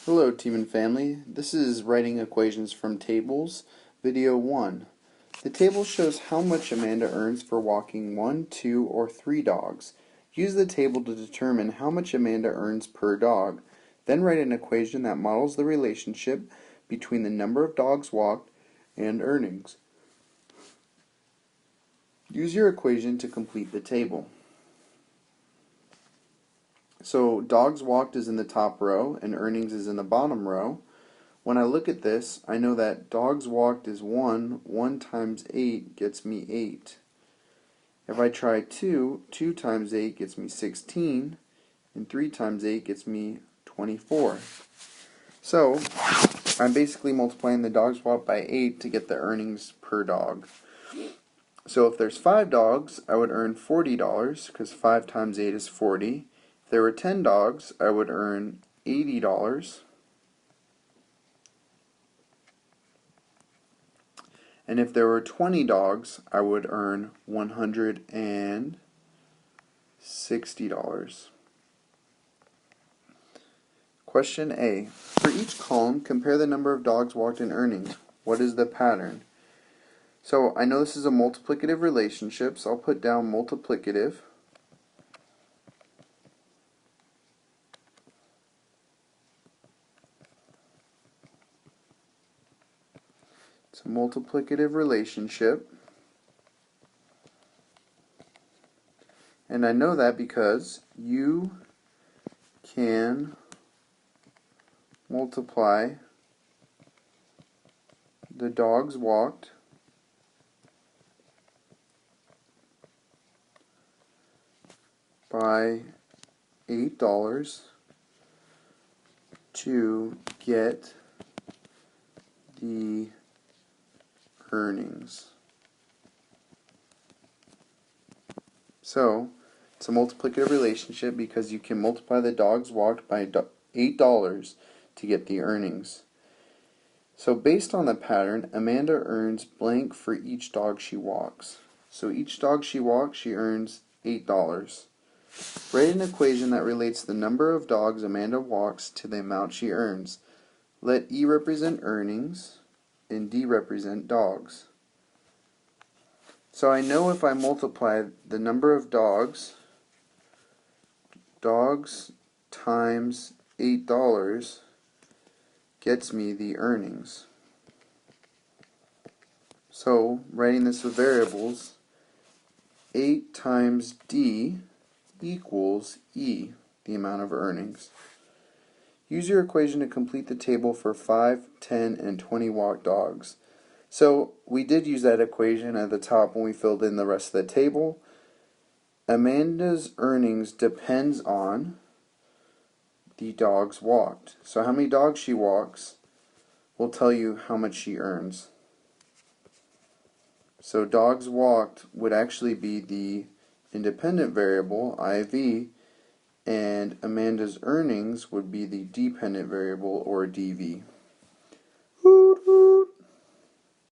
Hello team and family, this is writing equations from tables, video 1. The table shows how much Amanda earns for walking 1, 2, or 3 dogs. Use the table to determine how much Amanda earns per dog. Then write an equation that models the relationship between the number of dogs walked and earnings. Use your equation to complete the table. So dogs walked is in the top row and earnings is in the bottom row. When I look at this, I know that dogs walked is 1. 1 times 8 gets me 8. If I try 2, 2 times 8 gets me 16, and 3 times 8 gets me 24. So, I'm basically multiplying the dogs walked by 8 to get the earnings per dog. So if there's 5 dogs, I would earn $40, because 5 times 8 is 40. If there were 10 dogs, I would earn $80. And if there were 20 dogs, I would earn $160. Question A. For each column, compare the number of dogs walked and earnings. What is the pattern? So I know this is a multiplicative relationship, so I'll put down multiplicative. It's a multiplicative relationship. And I know that because you can multiply the dogs walked by $8 to get the earnings. So, it's a multiplicative relationship because you can multiply the dogs walked by $8 to get the earnings. So based on the pattern, Amanda earns blank for each dog she walks. So each dog she walks, she earns $8. Write an equation that relates the number of dogs Amanda walks to the amount she earns. Let E represent earnings and D represent dogs. So I know if I multiply the number of dogs times $8 gets me the earnings. So writing this with variables, 8 times D equals E, the amount of earnings. Use your equation to complete the table for 5, 10, and 20 walked dogs. So we did use that equation at the top when we filled in the rest of the table. Amanda's earnings depends on the dogs walked. So how many dogs she walks will tell you how much she earns. So dogs walked would actually be the independent variable, IV, and Amanda's earnings would be the dependent variable, or DV.